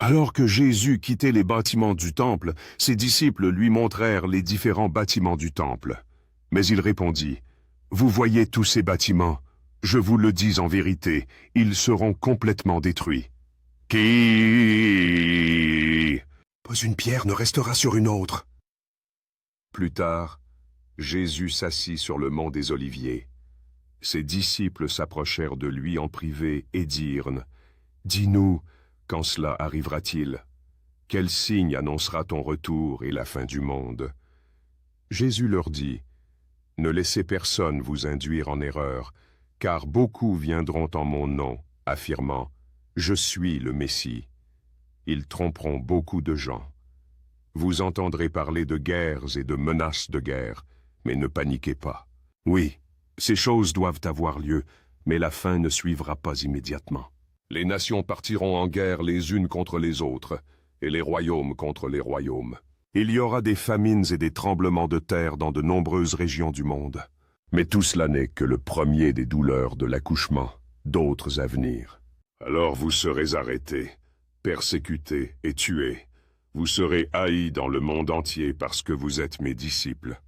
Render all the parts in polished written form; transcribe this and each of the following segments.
Alors que Jésus quittait les bâtiments du temple, ses disciples lui montrèrent les différents bâtiments du temple. Mais il répondit, « Vous voyez tous ces bâtiments? Je vous le dis en vérité, ils seront complètement détruits. » Qui? Pas une pierre ne restera sur une autre. Plus tard, Jésus s'assit sur le mont des Oliviers. Ses disciples s'approchèrent de lui en privé et dirent, « Dis-nous, quand cela arrivera-t-il? Quel signe annoncera ton retour et la fin du monde? » Jésus leur dit, « Ne laissez personne vous induire en erreur, car beaucoup viendront en mon nom, affirmant, « Je suis le Messie. » Ils tromperont beaucoup de gens. Vous entendrez parler de guerres et de menaces de guerre, mais ne paniquez pas. Oui, ces choses doivent avoir lieu, mais la fin ne suivra pas immédiatement. Les nations partiront en guerre les unes contre les autres, et les royaumes contre les royaumes. Il y aura des famines et des tremblements de terre dans de nombreuses régions du monde. Mais tout cela n'est que le premier des douleurs de l'accouchement, d'autres à venir. Alors vous serez arrêtés, persécutés et tués. Vous serez haïs dans le monde entier parce que vous êtes mes disciples.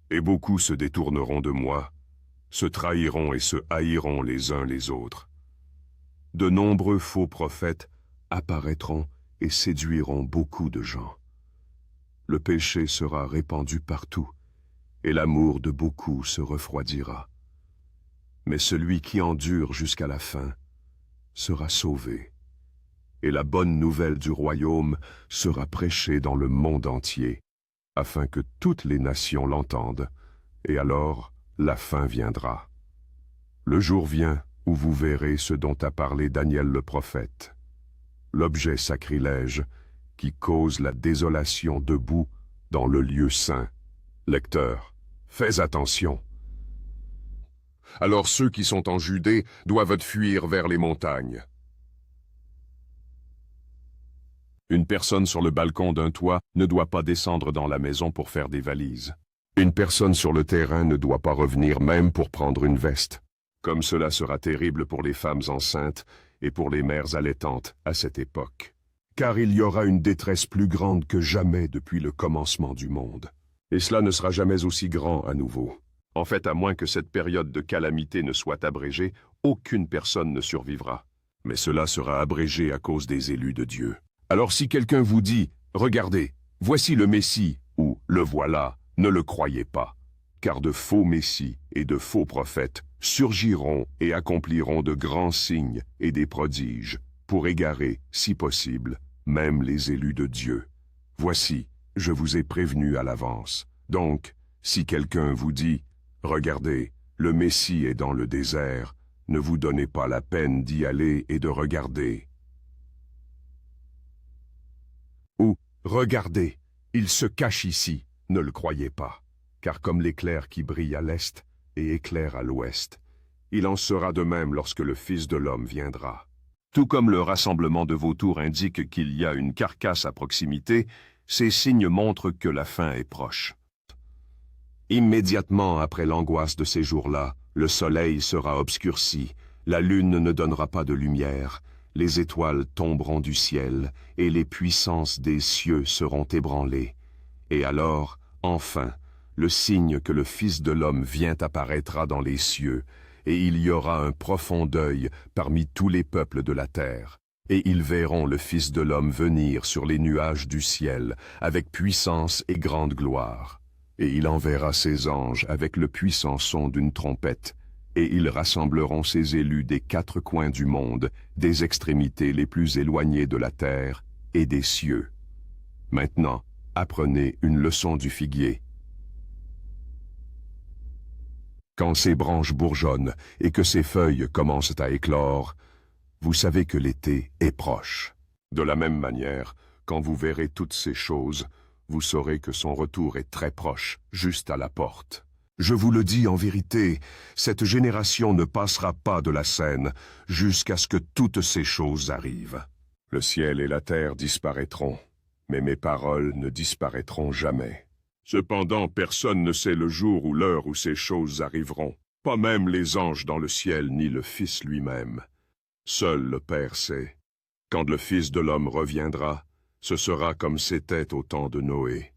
Et beaucoup se détourneront de moi, se trahiront et se haïront les uns les autres. De nombreux faux prophètes apparaîtront et séduiront beaucoup de gens. Le péché sera répandu partout, et l'amour de beaucoup se refroidira. Mais celui qui endure jusqu'à la fin sera sauvé, et la bonne nouvelle du royaume sera prêchée dans le monde entier, afin que toutes les nations l'entendent, et alors la fin viendra. Le jour vient où vous verrez ce dont a parlé Daniel le prophète, l'objet sacrilège qui cause la désolation debout dans le lieu saint. Lecteur, fais attention. Alors ceux qui sont en Judée doivent fuir vers les montagnes. Une personne sur le balcon d'un toit ne doit pas descendre dans la maison pour faire des valises. Une personne sur le terrain ne doit pas revenir même pour prendre une veste. Comme cela sera terrible pour les femmes enceintes et pour les mères allaitantes à cette époque. Car il y aura une détresse plus grande que jamais depuis le commencement du monde. Et cela ne sera jamais aussi grand à nouveau. En fait, à moins que cette période de calamité ne soit abrégée, aucune personne ne survivra. Mais cela sera abrégé à cause des élus de Dieu. Alors si quelqu'un vous dit « Regardez, voici le Messie » ou « Le voilà », ne le croyez pas. Car de faux messies et de faux prophètes surgiront et accompliront de grands signes et des prodiges pour égarer, si possible, même les élus de Dieu. Voici, je vous ai prévenu à l'avance. Donc, si quelqu'un vous dit « Regardez, le Messie est dans le désert », ne vous donnez pas la peine d'y aller et de regarder. Ou « Regardez, il se cache ici », ne le croyez pas. Car comme l'éclair qui brille à l'est et éclaire à l'ouest, il en sera de même lorsque le Fils de l'homme viendra. Tout comme le rassemblement de vautours indique qu'il y a une carcasse à proximité, ces signes montrent que la fin est proche. Immédiatement après l'angoisse de ces jours-là, le soleil sera obscurci, la lune ne donnera pas de lumière, les étoiles tomberont du ciel, et les puissances des cieux seront ébranlées. Et alors, enfin, le signe que le Fils de l'homme vient apparaîtra dans les cieux, et il y aura un profond deuil parmi tous les peuples de la terre. Et ils verront le Fils de l'homme venir sur les nuages du ciel, avec puissance et grande gloire. Et il enverra ses anges avec le puissant son d'une trompette, et ils rassembleront ses élus des quatre coins du monde, des extrémités les plus éloignées de la terre et des cieux. Maintenant, apprenez une leçon du figuier. Quand ses branches bourgeonnent et que ses feuilles commencent à éclore, vous savez que l'été est proche. De la même manière, quand vous verrez toutes ces choses, vous saurez que son retour est très proche, juste à la porte. Je vous le dis en vérité, cette génération ne passera pas de la scène jusqu'à ce que toutes ces choses arrivent. Le ciel et la terre disparaîtront, mais mes paroles ne disparaîtront jamais. Cependant, personne ne sait le jour ou l'heure où ces choses arriveront, pas même les anges dans le ciel ni le Fils lui-même. Seul le Père sait. Quand le Fils de l'homme reviendra, ce sera comme c'était au temps de Noé.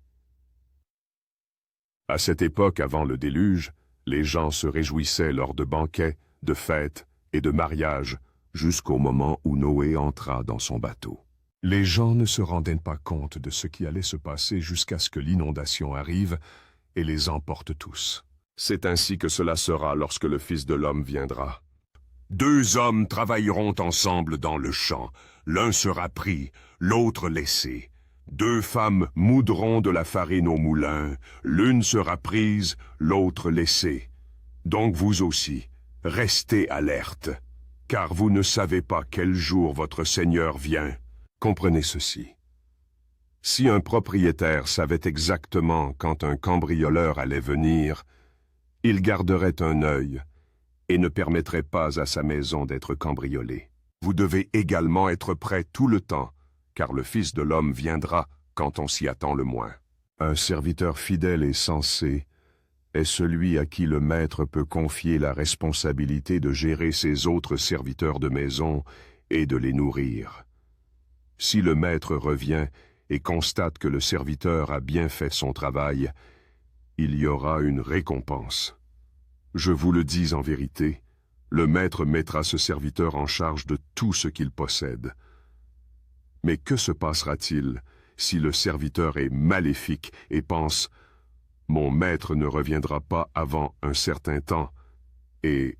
À cette époque avant le déluge, les gens se réjouissaient lors de banquets, de fêtes et de mariages, jusqu'au moment où Noé entra dans son bateau. Les gens ne se rendaient pas compte de ce qui allait se passer jusqu'à ce que l'inondation arrive et les emporte tous. C'est ainsi que cela sera lorsque le Fils de l'homme viendra. 2 hommes travailleront ensemble dans le champ. L'un sera pris, l'autre laissé. 2 femmes moudront de la farine au moulin. L'une sera prise, l'autre laissée. Donc vous aussi, restez alerte, car vous ne savez pas quel jour votre Seigneur vient. Comprenez ceci. Si un propriétaire savait exactement quand un cambrioleur allait venir, il garderait un œil et ne permettrait pas à sa maison d'être cambriolée. Vous devez également être prêts tout le temps, car le Fils de l'homme viendra quand on s'y attend le moins. Un serviteur fidèle et sensé est celui à qui le maître peut confier la responsabilité de gérer ses autres serviteurs de maison et de les nourrir. Si le maître revient et constate que le serviteur a bien fait son travail, il y aura une récompense. Je vous le dis en vérité, le maître mettra ce serviteur en charge de tout ce qu'il possède. Mais que se passera-t-il si le serviteur est maléfique et pense « Mon maître ne reviendra pas avant un certain temps » et